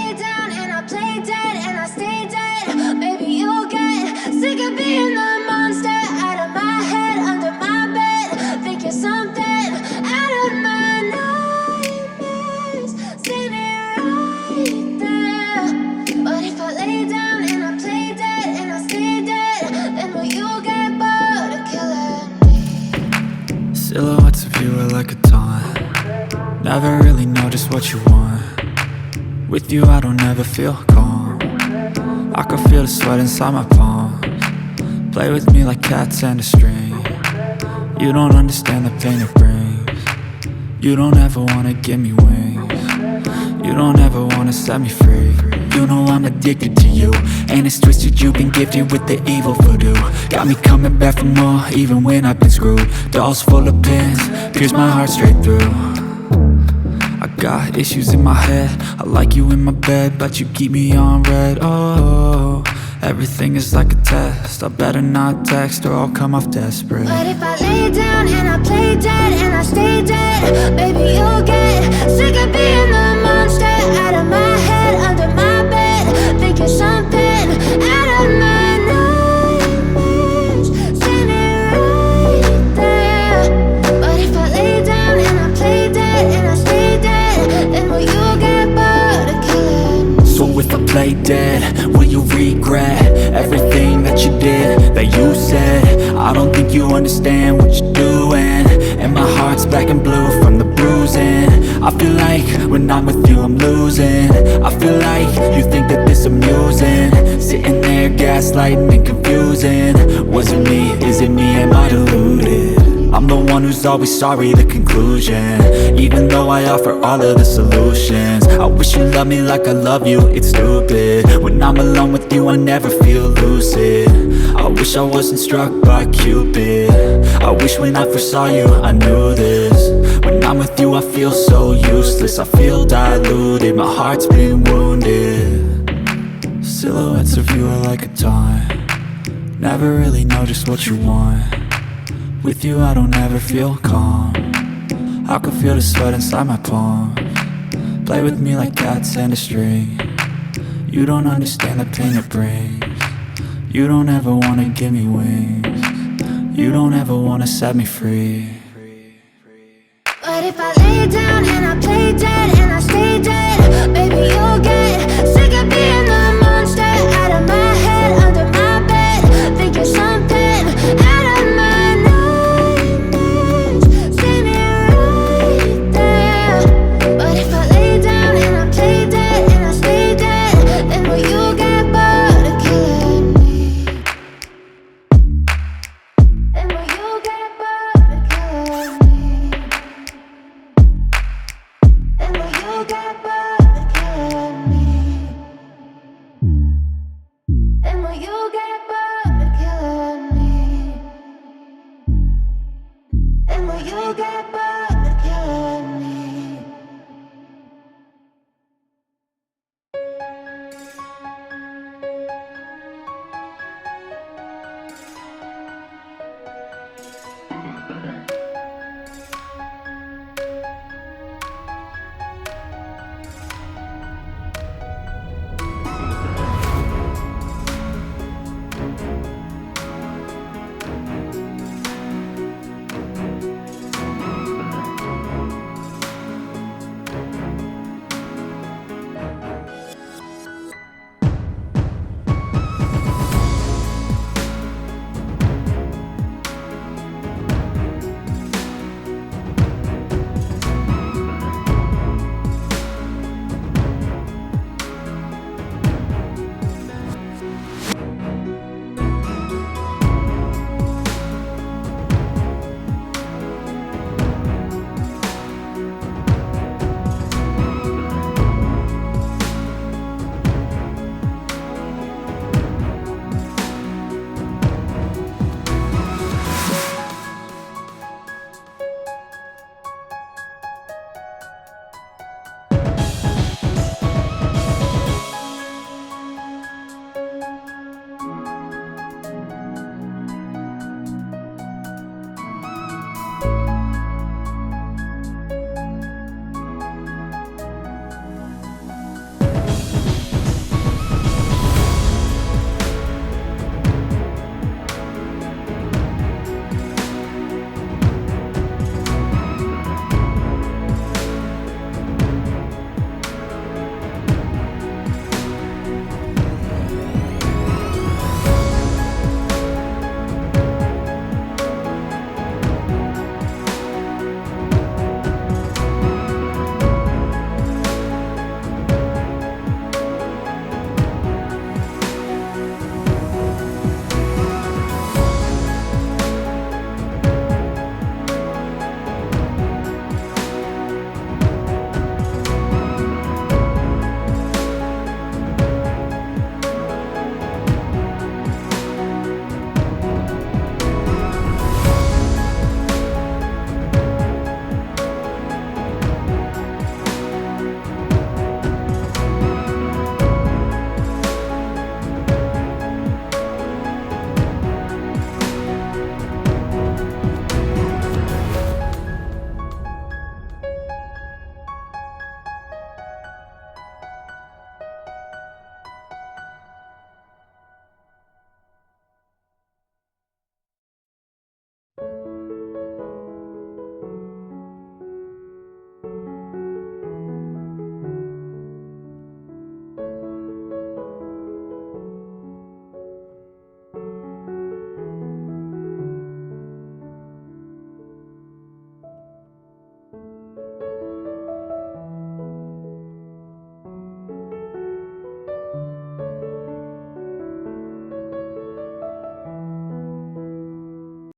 lay down and I play dead and I stay dead, baby, you'll get sick of being the monster out of my head, under my bed. Think you're something out of my nightmares, standing right there. But if I lay down and I play dead and I stay dead, then will you get bored of killing me? Silhouettes of you are like a taunt. Never really know just what you want. With you I don't ever feel calm. I can feel the sweat inside my palms. Play with me like cats and a string. You don't understand the pain it brings. You don't ever wanna give me wings. You don't ever wanna set me free. You know I'm addicted to you, and it's twisted, you've been gifted with the evil voodoo. Got me coming back for more, even when I've been screwed. Dolls full of pins, pierce my heart straight through. I got issues in my head, I like you in my bed, but you keep me on red. Oh, everything is like a test. I better not text or I'll come off desperate. But if I lay down and I play dead and I stay dead, baby, you'll get sick of being the monster out of my head, under my bed. Think you're something out of my nightmares, standing right there. But if I lay down and I play dead and I stay dead, then will you get bored of killing me? So if I play dead, will you regret everything that you did, that you said? I don't think you understand what you're doing, and my heart's black and blue from the bruising. I feel like when I'm with you I'm losing. I feel like you think that this amusing, sitting there gaslighting and confusing. Was it me? Is it me? Am I deluded? I'm the one who's always sorry, the conclusion, even though I offer all of the solutions. I wish you loved me like I love you, it's stupid. When I'm alone with you I never feel lucid. I wish I wasn't struck by Cupid. I wish when I first saw you I knew this. When I'm with you I feel so useless, I feel diluted, my heart's been wounded. Silhouettes of you are like a taunt. Never really know just what you want. With you I don't ever feel calm. I can feel the sweat inside my palms. Play with me like cats and a string. You don't understand the pain it brings. You don't ever wanna give me wings. You don't ever wanna set me free. But if I lay down and I play dead and I stay dead, baby, you'll get sick of being the monster out of my head, under my bed. Think you're something out of my nightmares, standing right there. But if I lay down and I play dead and I stay dead, then will you get bored of killing me? Then will you get bored of killing me? Then will you get bored of killing me? Then will you get bored of killing me? Then will you get